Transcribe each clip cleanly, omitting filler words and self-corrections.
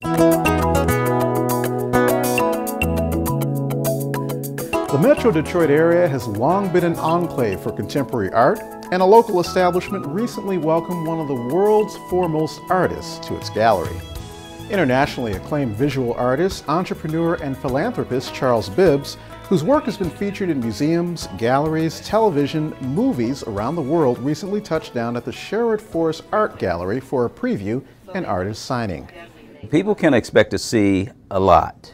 The Metro Detroit area has long been an enclave for contemporary art, and a local establishment recently welcomed one of the world's foremost artists to its gallery. Internationally acclaimed visual artist, entrepreneur, and philanthropist Charles Bibbs, whose work has been featured in museums, galleries, television, movies around the world, recently touched down at the Sherwood Art Gallery for a preview and artist signing. People can expect to see a lot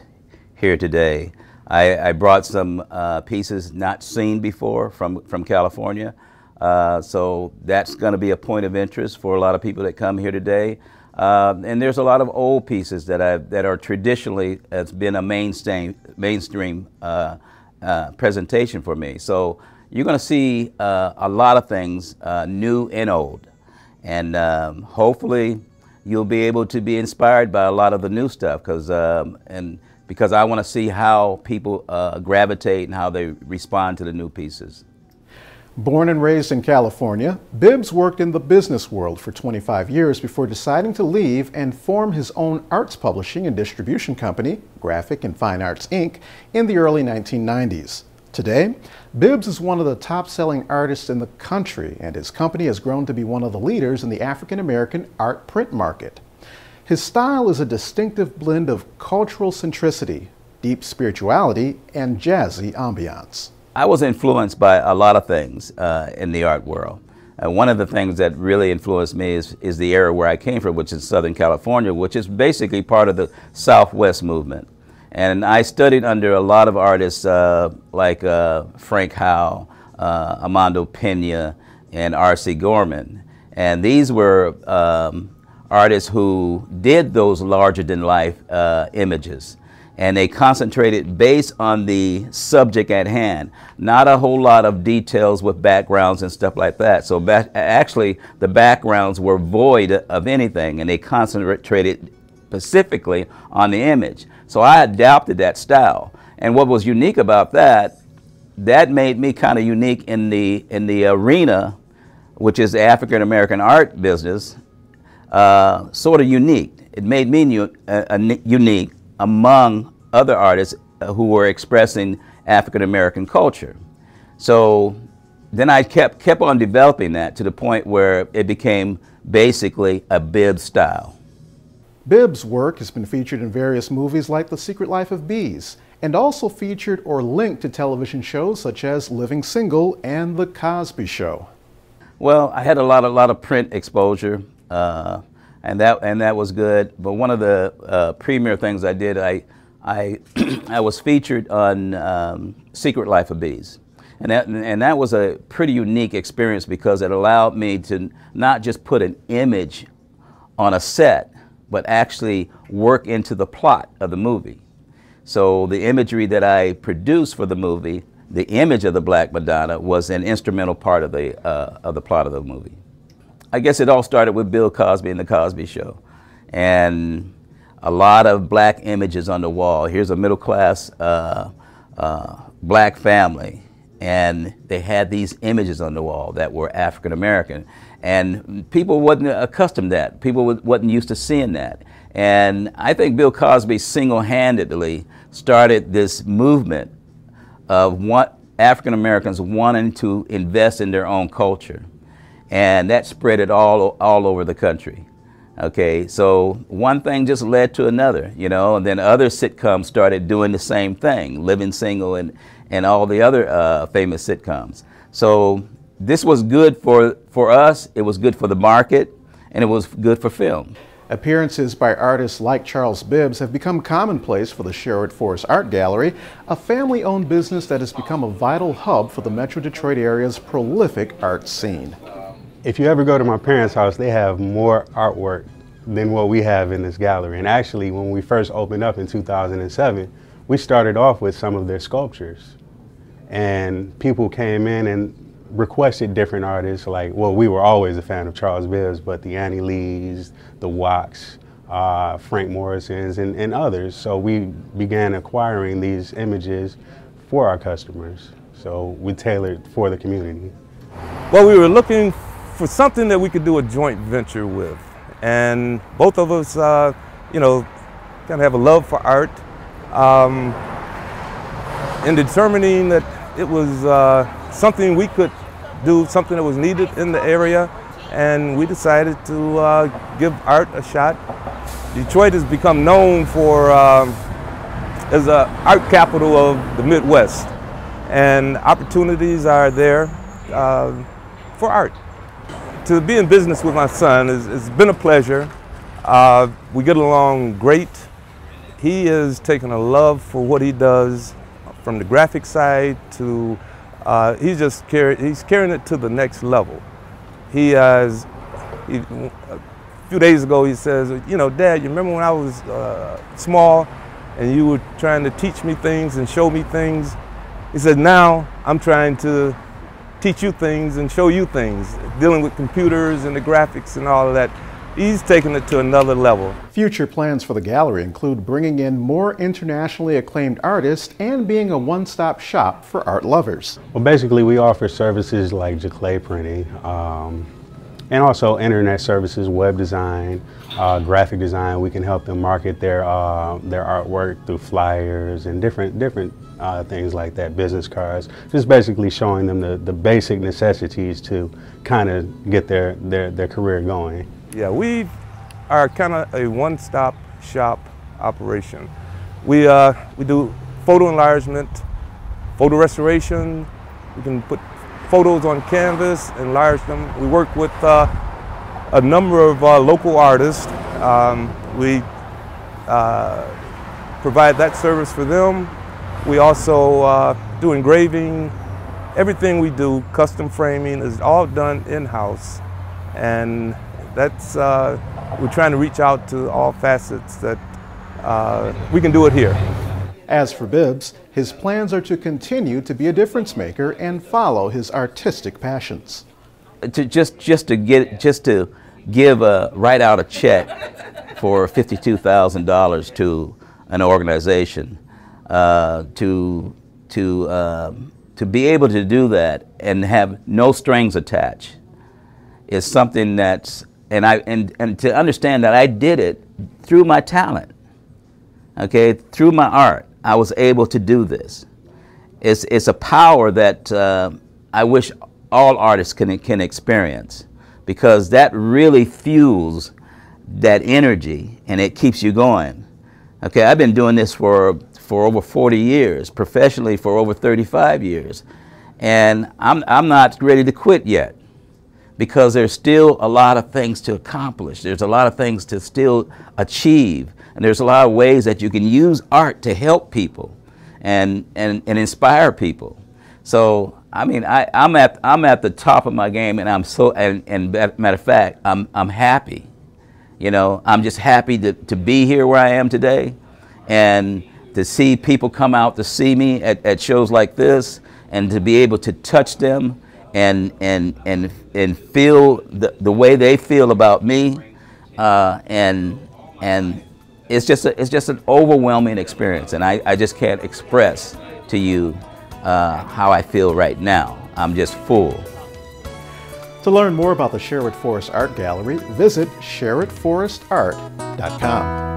here today. I brought some pieces not seen before from California, so that's going to be a point of interest for a lot of people that come here today. And there's a lot of old pieces that are traditionally has been a mainstream presentation for me. So you're going to see a lot of things, new and old, and hopefully you'll be able to be inspired by a lot of the new stuff, because I want to see how people gravitate and how they respond to the new pieces. Born and raised in California, Bibbs worked in the business world for 25 years before deciding to leave and form his own arts publishing and distribution company, Graphic and Fine Arts, Inc., in the early 1990s. Today, Bibbs is one of the top-selling artists in the country, and his company has grown to be one of the leaders in the African-American art print market. His style is a distinctive blend of cultural centricity, deep spirituality, and jazzy ambiance. I was influenced by a lot of things in the art world. One of the things that really influenced me is the area where I came from, which is Southern California, which is basically part of the Southwest movement. And I studied under a lot of artists like Frank Howe, Armando Pena, and R.C. Gorman. And these were artists who did those larger-than-life images. And they concentrated based on the subject at hand, not a whole lot of details with backgrounds and stuff like that. So actually, the backgrounds were void of anything, and they concentrated specifically on the image. So I adopted that style. And what was unique about that made me kind of unique in the arena, which is the African American art business, sort of unique. It made me unique among other artists who were expressing African American culture. So then I kept on developing that to the point where it became basically a Bibbs style. Bibbs' work has been featured in various movies like The Secret Life of Bees, and also featured or linked to television shows such as Living Single and The Cosby Show. Well, I had a lot of print exposure, and that was good. But one of the premier things I did, I was featured on Secret Life of Bees, and that was a pretty unique experience because it allowed me to not just put an image on a set, but actually work into the plot of the movie. So the imagery that I produced for the movie, the image of the Black Madonna, was an instrumental part of the plot of the movie. I guess it all started with Bill Cosby and The Cosby Show, and a lot of black images on the wall. Here's a middle-class black family, and they had these images on the wall that were African American, and people wasn't accustomed to that. People wasn't used to seeing that. And I think Bill Cosby single-handedly started this movement of African Americans wanting to invest in their own culture. And that spread it all over the country. Okay, so one thing just led to another, you know, and then other sitcoms started doing the same thing, Living Single and all the other famous sitcoms. So this was good for us, it was good for the market, and it was good for film. Appearances by artists like Charles Bibbs have become commonplace for the Sherwood Art Gallery, a family-owned business that has become a vital hub for the Metro Detroit area's prolific art scene. If you ever go to my parents' house, they have more artwork than what we have in this gallery. And actually, when we first opened up in 2007, we started off with some of their sculptures. And people came in and requested different artists, like, well, we were always a fan of Charles Bibbs, but the Annie Lees, the Wocks, Frank Morrisons, and others. So we began acquiring these images for our customers. So we tailored for the community. Well, we were looking for something that we could do a joint venture with. And both of us, you know, kind of have a love for art. In determining that it was something we could do, something that was needed in the area, and we decided to give art a shot. Detroit has become known for as an art capital of the Midwest, and opportunities are there for art. To be in business with my son it's been a pleasure. We get along great. He has taken a love for what he does, from the graphic side to he's carrying it to the next level. A few days ago he says, you know, Dad, you remember when I was small and you were trying to teach me things and show me things? He said, now I'm trying to teach you things and show you things, dealing with computers and the graphics and all of that. He's taken it to another level. Future plans for the gallery include bringing in more internationally acclaimed artists and being a one-stop shop for art lovers. Well, basically we offer services like giclée printing, and also internet services, web design, graphic design. We can help them market their artwork through flyers and different things like that, business cards. Just basically showing them the basic necessities to kind of get their career going. Yeah, we are kind of a one-stop shop operation. We do photo enlargement, photo restoration. We can put photos on canvas, enlarge them. We work with a number of local artists. We provide that service for them. We also do engraving. Everything we do, custom framing, is all done in-house. And that's, we're trying to reach out to all facets that we can do it here. As for Bibbs, his plans are to continue to be a difference maker and follow his artistic passions. To write out a check for $52,000 to an organization, to be able to do that and have no strings attached is something that's, and to understand that I did it through my talent, okay, through my art. I was able to do this. It's a power that I wish all artists can experience, because that really fuels that energy and it keeps you going. Okay, I've been doing this for over 40 years, professionally for over 35 years, and I'm not ready to quit yet, because there's still a lot of things to accomplish. There's a lot of things to still achieve. And there's a lot of ways that you can use art to help people and inspire people. So, I mean, I'm at the top of my game, and I'm so, and matter of fact, I'm happy. You know, I'm just happy to be here where I am today, and to see people come out to see me at shows like this, and to be able to touch them and feel the way they feel about me, and it's just an overwhelming experience, and I just can't express to you how I feel right now. I'm just full. To learn more about the Sherwood Forest Art Gallery, visit sherwoodforestart.com.